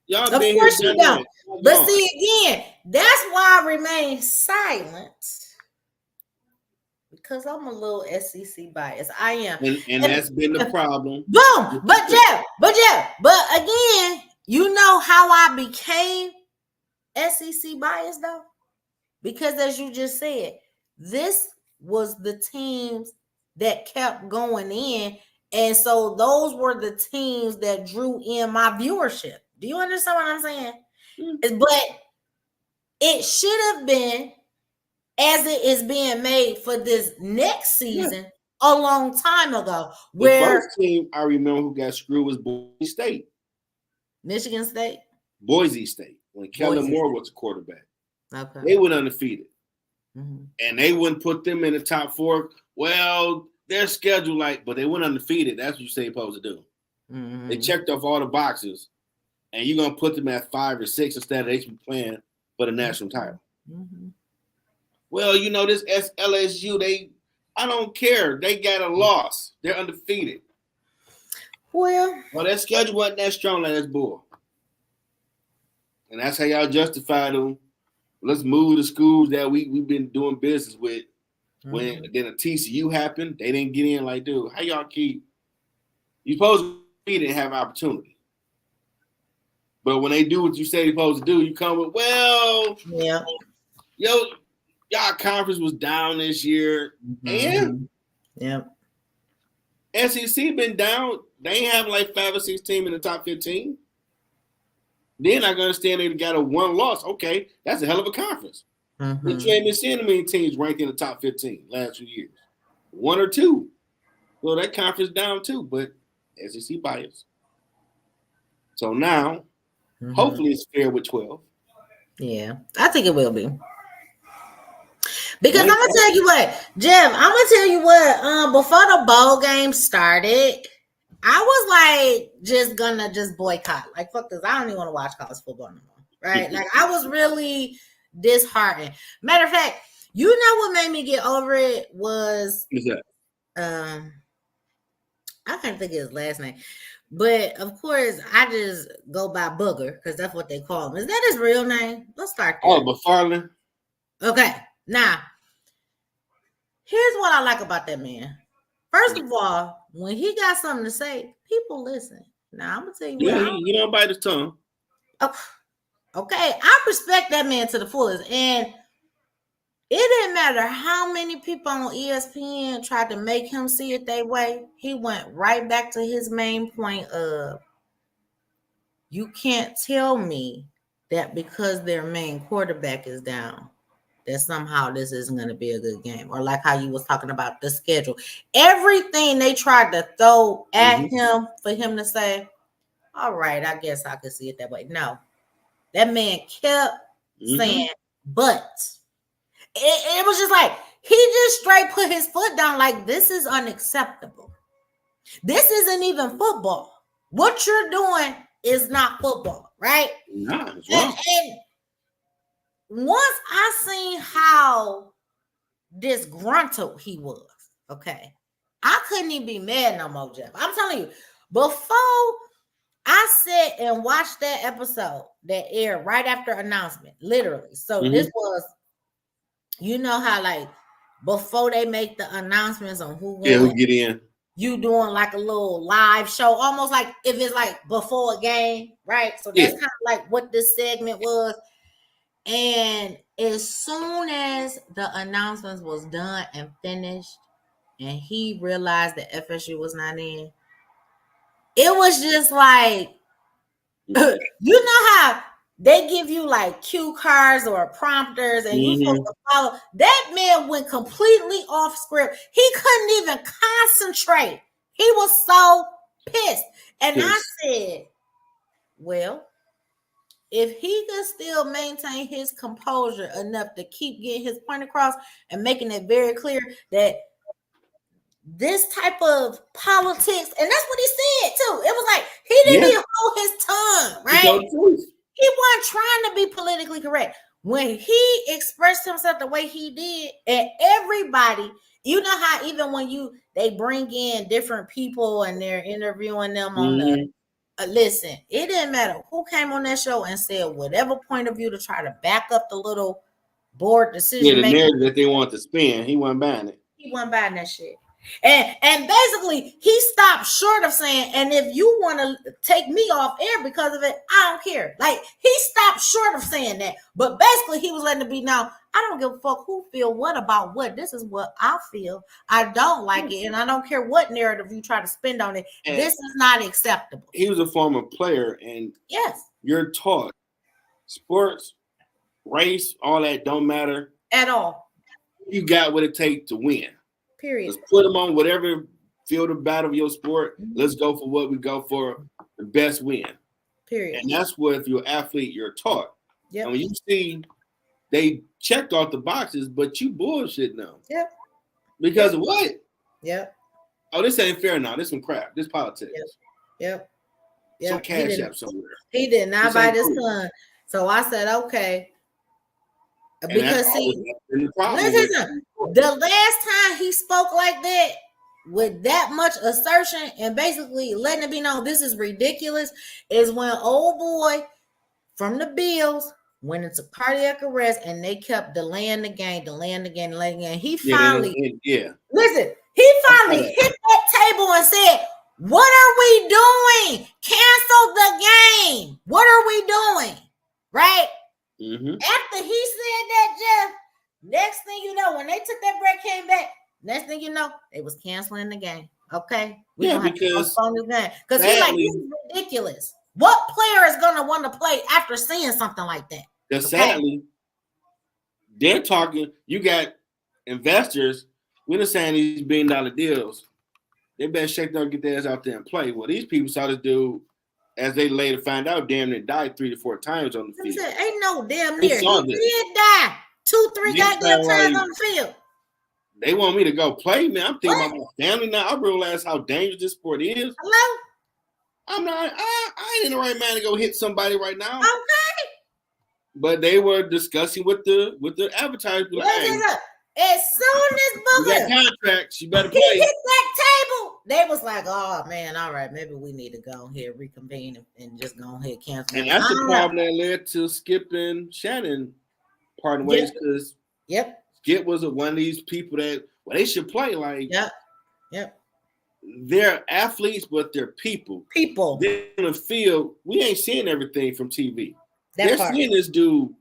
Y'all of course you don't. But see, again, that's why I remain silent. Because I'm a little SEC biased. I am. And that's been the problem. Boom. But again, you know how I became SEC biased though? Because as you just said, this was the teams that kept going in. And so those were the teams that drew in my viewership. Do you understand what I'm saying? Mm-hmm. But it should have been, as it is being made for this next season, a long time ago. The first team I remember who got screwed was Boise State. Michigan State? Boise State, when Kellen Moore was a quarterback. Okay. They went undefeated. Mm-hmm. And they wouldn't put them in the top 4. Well, their schedule, but they went undefeated. That's what you say you're supposed to do. Mm-hmm. They checked off all the boxes, and you're going to put them at 5 or 6 instead of they should be playing for the national title. Mm-hmm. Well, this LSU, I don't care. They got a loss. They're undefeated. Well, that schedule wasn't that strong like this bull. And that's how y'all justify them. Let's move the schools that we've been doing business with. Mm-hmm. When then a TCU happened, they didn't get in. Like, dude, how y'all keep? You supposed to be to have opportunity. But when they do what you say they're supposed to do, you come with, y'all conference was down this year. Mm-hmm. And SEC been down. They ain't have 5 or 6 teams in the top 15. Then I can understand they got a 1 loss. Okay, that's a hell of a conference. Mm-hmm. You ain't been seeing many teams ranked in the top 15 last few years. 1 or 2. So that conference down too, but SEC bias. So now, hopefully it's fair with 12. Yeah, I think it will be. Because I'm gonna tell you what, Jeff, I'm gonna tell you what, before the bowl game started, I was just gonna boycott. Fuck this. I don't even want to watch college football anymore. Right? I was really disheartened. Matter of fact, you know what made me get over it was what's that? I can't think of his last name. But of course, I just go by Booger because that's what they call him. Is that his real name? Let's start there. Oh, McFarland. Okay. Now, here's what I like about that man. First of all, when he got something to say, people listen. Now, I'm going to tell you what. You don't bite his tongue. Okay. I respect that man to the fullest. And it didn't matter how many people on ESPN tried to make him see it their way. He went right back to his main point of, you can't tell me that because their main quarterback is down, that somehow this isn't going to be a good game. Or like how you was talking about the schedule. Everything they tried to throw at him for him to say, all right, I guess I could see it that way. No. That man kept saying, but. It was just he just straight put his foot down this is unacceptable. This isn't even football. What you're doing is not football, right? No, it's wrong. And once I seen how disgruntled he was, okay, I couldn't even be mad no more, Jeff. I'm telling you, before I sat and watched that episode that aired right after announcement, literally. So this was, you know how before they make the announcements on who get in, you doing a little live show, almost like if it's before a game, right? So that's kind of what this segment was. And as soon as the announcements was done and finished, and he realized that FSU was not in, it was just you know how they give you cue cards or prompters and you supposed to follow. That man went completely off script. He couldn't even concentrate. He was so pissed. And I said, well, if he could still maintain his composure enough to keep getting his point across and making it very clear that this type of politics, and that's what he said too. It was he didn't even hold his tongue, right? He wasn't trying to be politically correct. When he expressed himself the way he did, and everybody, you know how even when they bring in different people and they're interviewing them on listen, it didn't matter who came on that show and said whatever point of view to try to back up the little board decision. Yeah, the narrative that they want to spin, he wasn't buying it. He wasn't buying that shit. And basically, he stopped short of saying, and if you want to take me off air because of it, I don't care. Like, he stopped short of saying that. But basically, he was letting it be known, I don't give a fuck who feel what about what. This is what I feel. I don't like it, and I don't care what narrative you try to spin on it. And this is not acceptable. He was a former player, and yes, you're taught sports, race, all that don't matter. At all. You got what it takes to win. Period. Let's put them on whatever field of battle of your sport. Mm-hmm. Let's go for what we go for. The best win. Period. And that's what, if you're an athlete, you're taught. Yeah. And when you see they checked off the boxes, but you bullshit now. Yep. Because of what? Yep. Oh, this ain't fair now. This some crap. This politics. Yep. Some cash app somewhere. He did not buy this son. So I said, okay. Because see, listen, the last time he spoke like that with that much assertion and basically letting it be known this is ridiculous is when old boy from the Bills went into cardiac arrest and they kept delaying the game. He finally, listen, he finally hit that table and said, what are we doing? Cancel the game. What are we doing? Right? Mm-hmm. After he said that, Jeff, next thing you know, when they took that break, came back, next thing you know, they was canceling the game. Okay? Because he's like, this is ridiculous. What player is going to want to play after seeing something like that? Because sadly, they're talking, you got investors, we're not saying these $1 billion deals. They better shake down, get their ass out there and play. Well, these people saw this dude, as they later find out, damn near died 3 to 4 times on the field. Said, ain't no damn near. He did die 2-3 goddamn times on the field. They want me to go play, man. I'm thinking about my family now. I realize how dangerous this sport is. Hello? I'm not. I ain't in the right man to go hit somebody right now. Okay. But they were discussing with the advertisers. As soon as Booker got contracts, you better play. He hit that table. They was like, "Oh man, all right, maybe we need to go ahead, reconvene, and just go ahead cancel." And that's the problem that led to Skip and Shannon parting ways because Skip was one of these people that they should play like. Yep. They're athletes, but they're people. They're in the field. We ain't seeing everything from TV. They're seeing this dude.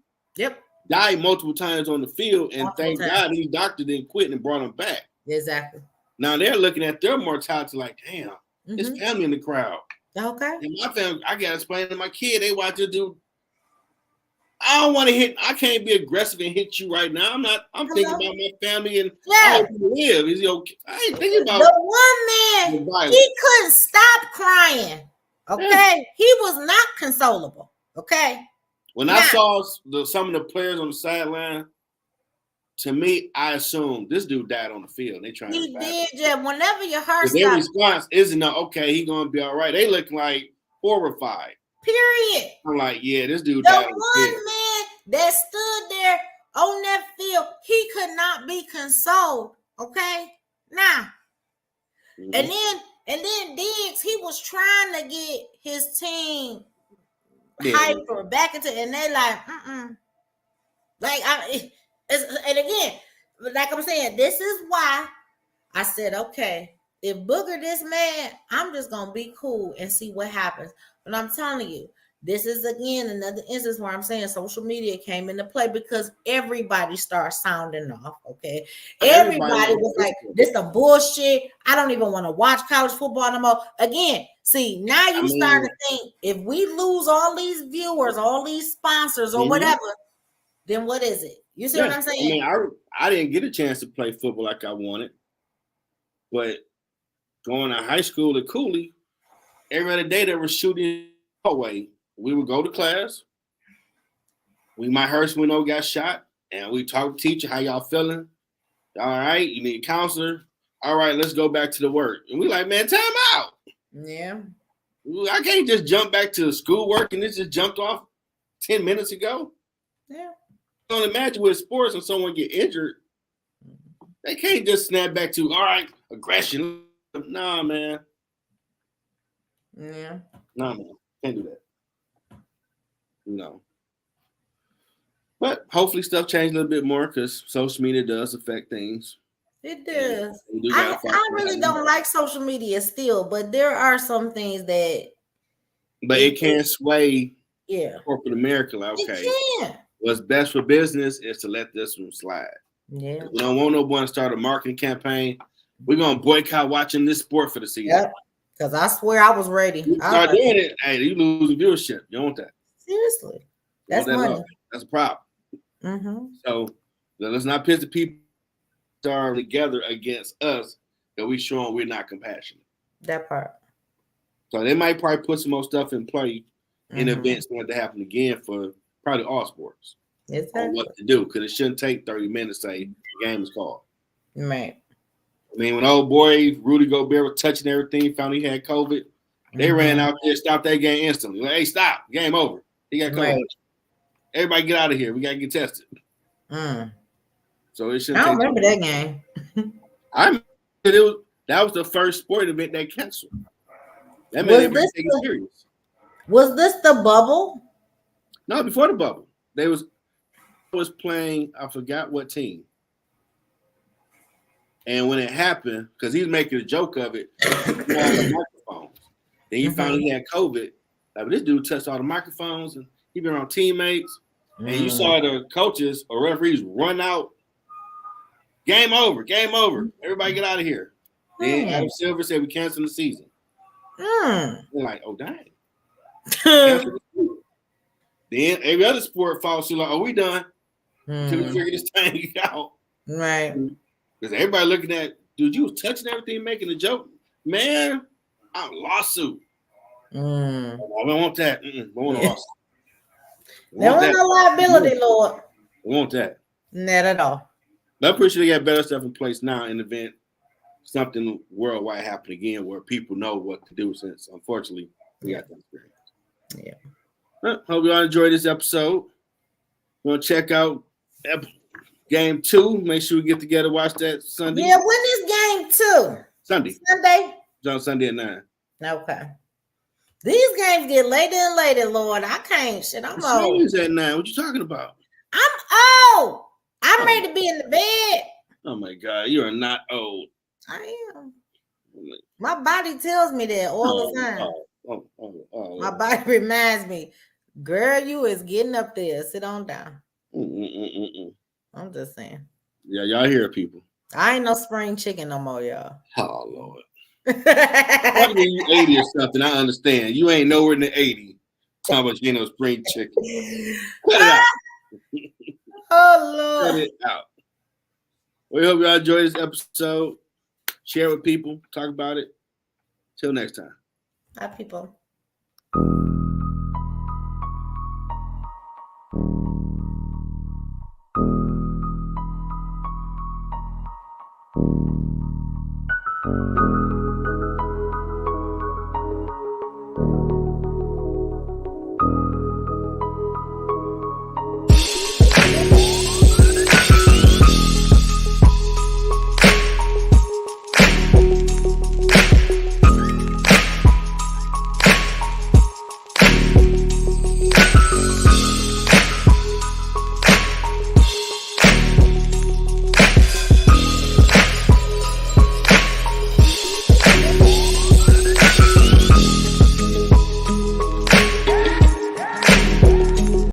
Died multiple times on the field, and thank God his doctor didn't quit and brought him back. Exactly. Now they're looking at their mortality like, damn, it's family in the crowd. Okay. And my family, I gotta explain to my kid, they watch this dude. I don't want to hit. I can't be aggressive and hit you right now. I'm thinking about my family and I hope you live. Is he okay? I ain't thinking about the one man. He couldn't stop crying. Okay, he was not consolable. Okay. When I saw some of the players on the sideline, to me, I assumed this dude died on the field. They trying to did, Jeff. Whenever your heart stops, their response isn't okay. He gonna be all right. They look like horrified. Period. I'm like, yeah, this dude died on the field. The one man that stood there on that field, he could not be consoled. Okay, and then Diggs, he was trying to get his team. Hyper back into, and they like, and again, like I'm saying, this is why I said, okay, if Booger this mad, I'm just gonna be cool and see what happens. But I'm telling you, this is again another instance where I'm saying social media came into play because everybody starts sounding off. Okay, everybody was like, "This is bullshit. I don't even want to watch college football no more." Again, see, now you start to think if we lose all these viewers, all these sponsors, or whatever, then what is it? You see what I'm saying? I didn't get a chance to play football like I wanted, but going to high school at Cooley, every other day they were shooting away. We would go to class. We might hear someone got shot, and we talk to teacher, how y'all feeling? All right, you need a counselor. All right, let's go back to the work. And we like, man, time out. Yeah. I can't just jump back to schoolwork and this just jumped off 10 minutes ago. Yeah. Don't imagine with sports when someone get injured, they can't just snap back to, all right, aggression. Nah, man. Yeah. No, can't do that. No. But hopefully stuff changed a little bit more because social media does affect things. It does. I really don't like social media still, but there are some things that. But it can sway. Yeah. Corporate America, like, okay. What's best for business is to let this one slide. Yeah. We don't want no one to start a marketing campaign. We're gonna boycott watching this sport for the season. Yep. Because I swear I was ready. You start doing it, hey, you lose viewership. You don't want that. Seriously. That's money. That's a problem. Mm-hmm. So let's not piss the people that are together against us that we showing we're not compassionate. That part. So they might probably put some more stuff in play in events that happen again for probably all sports. Exactly. On what to do, because it shouldn't take 30 minutes to say the game is called. Right. I mean, when old boy Rudy Gobert was touching everything, found he had COVID, they ran out there, stopped that game instantly. Like, hey, stop, game over. He got COVID. Right. Everybody get out of here. We gotta get tested. So it shouldn't. I don't remember that game. That was the first sporting event they canceled. That made everybody take it serious. Was this the bubble? No, before the bubble. They was playing, I forgot what team. And when it happened, because he's making a joke of it, the microphones. Then he found he had COVID. Like, this dude touched all the microphones and he been around teammates. And you saw the coaches or referees run out. Game over, game over. Everybody get out of here. Then Adam Silver said we canceled the season. We're like, oh dang. Then every other sport falls through like, oh, we done. Until we figure this thing out. Right. Because everybody looking at, dude, you was touching everything, making a joke. Man, I'm lawsuit. I don't want that. I want a lawsuit. They want no liability, Lord. We want that. Not at all. But I'm pretty sure they got better stuff in place now in the event something worldwide happen again where people know what to do, since unfortunately we got that experience. Yeah. Well, hope you all enjoyed this episode. Want to check out game 2? Make sure we get together, watch that Sunday. Yeah, when is game 2? Sunday. It's on Sunday at 9. Okay. These games get later and later, Lord. I can't. Shit, I'm old. It's at 9. What you talking about? I'm old. I'm ready to be in the bed. Oh my God, you are not old. I am. My body tells me that all the time. My body reminds me, girl, you is getting up there. Sit on down. I'm just saying. Yeah, y'all hear people. I ain't no spring chicken no more, y'all. Oh Lord. What when you 80 or something? I understand. You ain't nowhere in the 80. Talking about you ain't no spring chicken. Cut it out. Oh Lord. Cut it out. We hope y'all enjoy this episode. Share with people. Talk about it. Till next time. Bye, people.